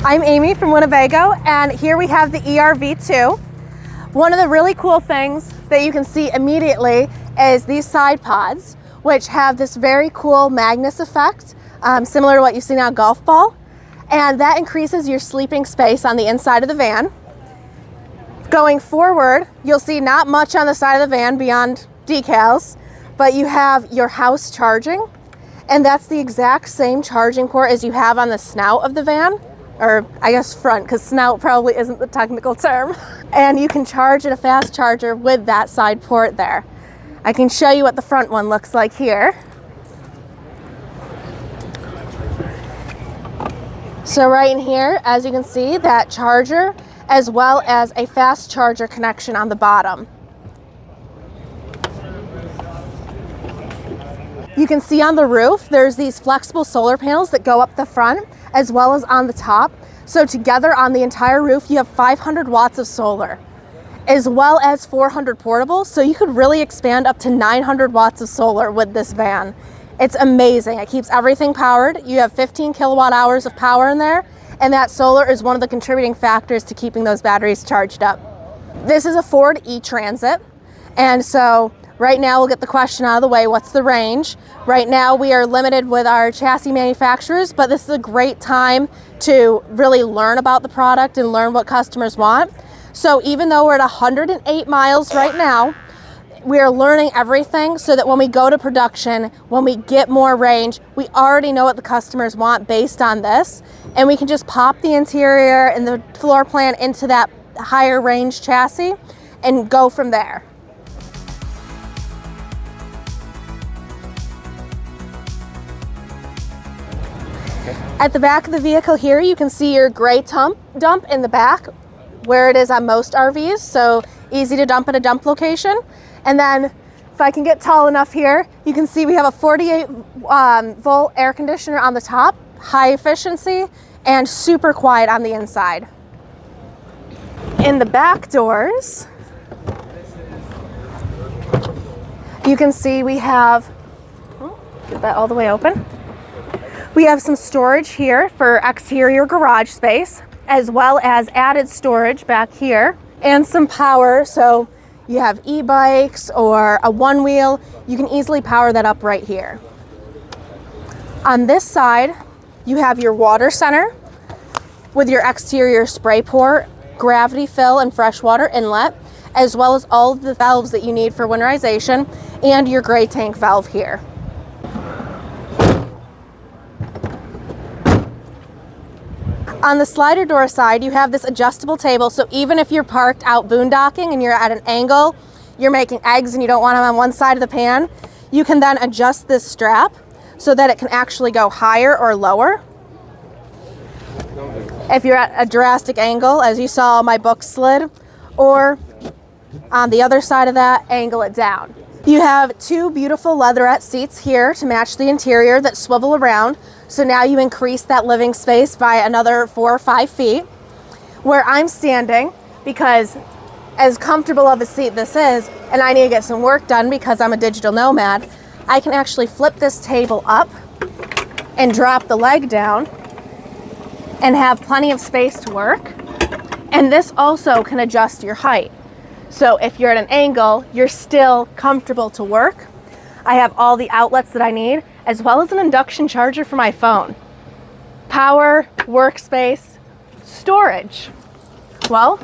I'm Amy from Winnebago, and here we have the eRV2. One of the really cool things that you can see immediately is these side pods, which have this very cool Magnus effect, similar to what you see on a golf ball, and that increases your sleeping space on the inside of the van. Going forward, you'll see not much on the side of the van beyond decals, but you have your house charging, and that's the exact same charging port as you have on the snout of the van, or I guess front, because snout probably isn't the technical term. And you can charge at a fast charger with that side port there. I can show you what the front one looks like here. So right in here, as you can see, that charger, as well as a fast charger connection on the bottom. You can see on the roof, there's these flexible solar panels that go up the front, as well as on the top. So together on the entire roof, you have 500 watts of solar, as well as 400 portable. So you could really expand up to 900 watts of solar with this van. It's amazing. It keeps everything powered. You have 15 kilowatt hours of power in there, and that solar is one of the contributing factors to keeping those batteries charged up. This is a Ford e-Transit, and so right now we'll get the question out of the way, what's the range? Right now we are limited with our chassis manufacturers, but this is a great time to really learn about the product and learn what customers want. So even though we're at 108 miles right now, we are learning everything so that when we go to production, when we get more range, we already know what the customers want based on this, and we can just pop the interior and the floor plan into that higher range chassis and go from there. At the back of the vehicle here, you can see your gray dump in the back, where it is on most RVs, so easy to dump at a dump location. And then, if I can get tall enough here, you can see we have a 48 volt air conditioner on the top, high efficiency, and super quiet on the inside. In the back doors, you can see we have, get that all the way open. We have some storage here for exterior garage space, as well as added storage back here, and some power. So you have e-bikes or a one wheel, you can easily power that up right here. On this side, you have your water center with your exterior spray port, gravity fill and freshwater inlet, as well as all of the valves that you need for winterization, and your gray tank valve here. On the slider door side, you have this adjustable table, so even if you're parked out boondocking and you're at an angle, you're making eggs and you don't want them on one side of the pan, you can then adjust this strap so that it can actually go higher or lower. If you're at a drastic angle, as you saw my book slid, or on the other side of that, angle it down. You have two beautiful leatherette seats here to match the interior that swivel around. So now you increase that living space by another 4 or 5 feet. Where I'm standing, because as comfortable of a seat this is, and I need to get some work done because I'm a digital nomad, I can actually flip this table up and drop the leg down and have plenty of space to work. And this also can adjust your height. So if you're at an angle, you're still comfortable to work. I have all the outlets that I need, as well as an induction charger for my phone. Power, workspace, storage. Well,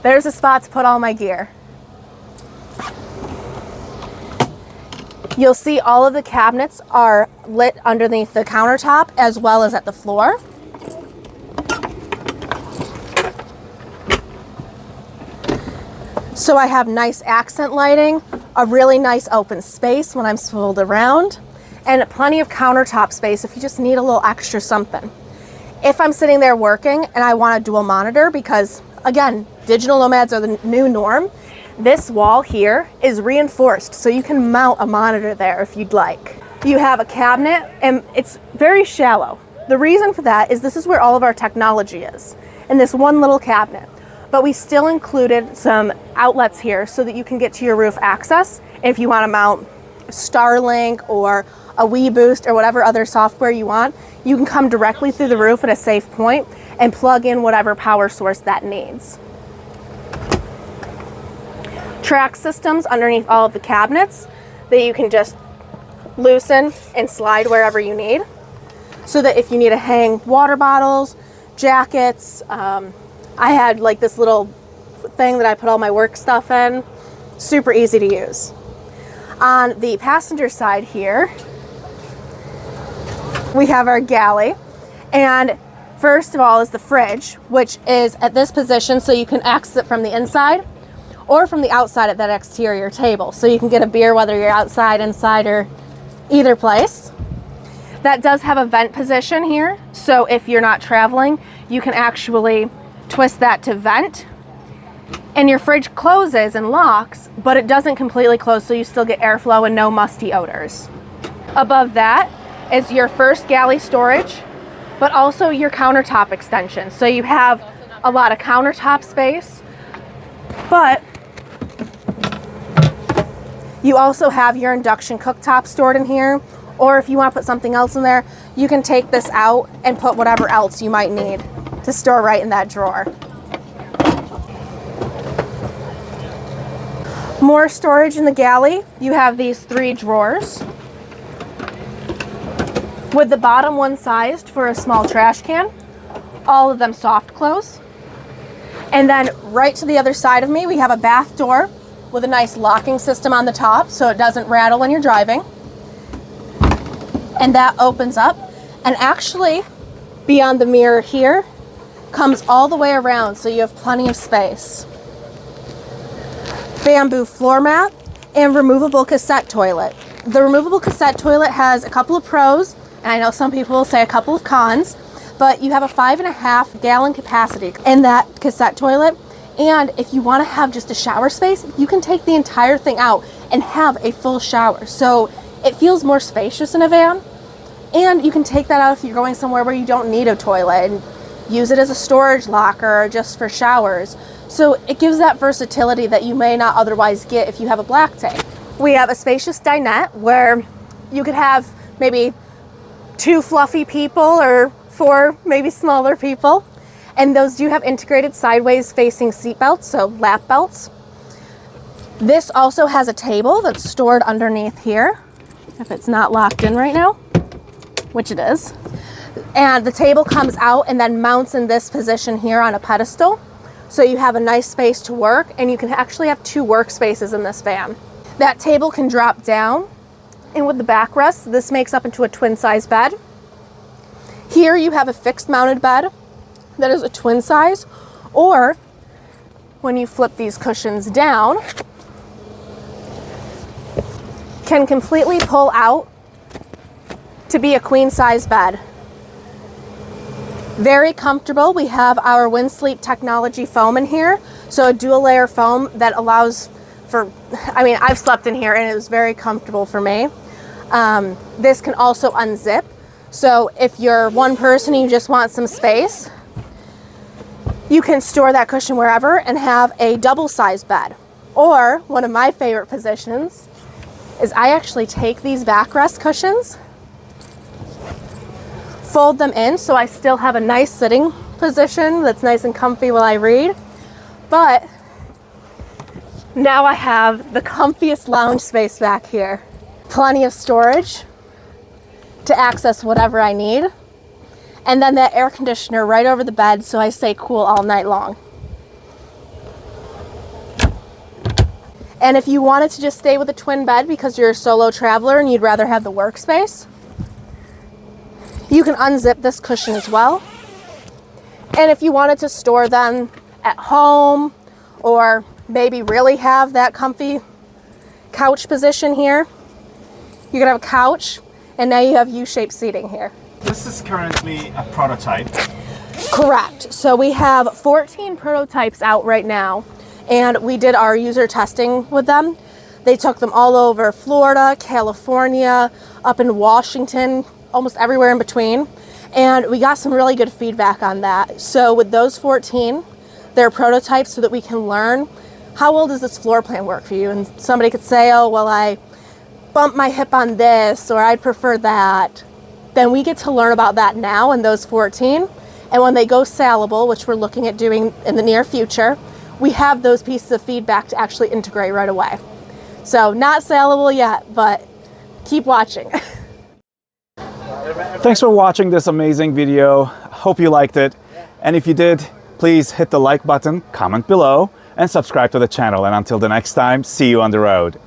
there's a spot to put all my gear. You'll see all of the cabinets are lit underneath the countertop as well as at the floor. So I have nice accent lighting, a really nice open space when I'm swiveled around, and plenty of countertop space if you just need a little extra something. If I'm sitting there working and I want a dual monitor, because again, digital nomads are the new norm, this wall here is reinforced so you can mount a monitor there if you'd like. You have a cabinet and it's very shallow. The reason for that is this is where all of our technology is, in this one little cabinet. But we still included some outlets here so that you can get to your roof access if you want to mount Starlink or a Wii Boost or whatever other software you want, you can come directly through the roof at a safe point and plug in whatever power source that needs. Track systems underneath all of the cabinets that you can just loosen and slide wherever you need, so that if you need to hang water bottles, jackets, I had like this little thing that I put all my work stuff in. Super easy to use. On the passenger side here, we have our galley, and first of all is the fridge, which is at this position so you can access it from the inside or from the outside at that exterior table, so you can get a beer whether you're outside, inside, or either place. That does have a vent position here, so if you're not traveling, you can actually twist that to vent, and your fridge closes and locks, but it doesn't completely close, so you still get airflow and no musty odors. Above that is your first galley storage, but also your countertop extension. So you have a lot of countertop space, but you also have your induction cooktop stored in here, or if you want to put something else in there, you can take this out and put whatever else you might need to store right in that drawer. More storage in the galley. You have these 3 drawers with the bottom one sized for a small trash can, all of them soft close. And then right to the other side of me, we have a bath door with a nice locking system on the top so it doesn't rattle when you're driving. And that opens up, and actually beyond the mirror here comes all the way around, so you have plenty of space. Bamboo floor mat and removable cassette toilet. The removable cassette toilet has a couple of pros, and I know some people will say a couple of cons, but you have a 5.5 gallon capacity in that cassette toilet. And if you want to have just a shower space, you can take the entire thing out and have a full shower. So it feels more spacious in a van, and you can take that out if you're going somewhere where you don't need a toilet and use it as a storage locker or just for showers. So it gives that versatility that you may not otherwise get if you have a black tank. We have a spacious dinette where you could have maybe 2 fluffy people or 4 maybe smaller people. And those do have integrated sideways facing seat belts, so lap belts. This also has a table that's stored underneath here, if it's not locked in right now, which it is. And the table comes out and then mounts in this position here on a pedestal. So you have a nice space to work, and you can actually have 2 workspaces in this van. That table can drop down, and with the backrest, this makes up into a twin size bed. Here you have a fixed mounted bed that is a twin size, or when you flip these cushions down, can completely pull out to be a queen size bed. Very comfortable. We have our WindSleep technology foam in here, so a dual layer foam that allows for, I mean, I've slept in here and it was very comfortable for me. This can also unzip, so if you're one person and you just want some space, you can store that cushion wherever and have a double size bed. Or one of my favorite positions is I actually take these backrest cushions, fold them in so I still have a nice sitting position that's nice and comfy while I read, but now I have the comfiest lounge space back here. Plenty of storage to access whatever I need, and then that air conditioner right over the bed so I stay cool all night long. And if you wanted to just stay with a twin bed because you're a solo traveler and you'd rather have the workspace, you can unzip this cushion as well. And if you wanted to store them at home, or maybe really have that comfy couch position here, you could have a couch, and now you have U-shaped seating here. This is currently a prototype. Correct. So we have 14 prototypes out right now, and we did our user testing with them. They took them all over Florida, California, up in Washington, almost everywhere in between, and we got some really good feedback on that. So with those 14, they're prototypes so that we can learn how well does this floor plan work for you. And somebody could say, oh well, I bump my hip on this, or I'd prefer that, then we get to learn about that now in those 14. And when they go saleable, which we're looking at doing in the near future, we have those pieces of feedback to actually integrate right away. So not saleable yet, but keep watching. Thanks for watching this amazing video. Hope you liked it. And if you did, please hit the like button, comment below, and subscribe to the channel. And until the next time, see you on the road.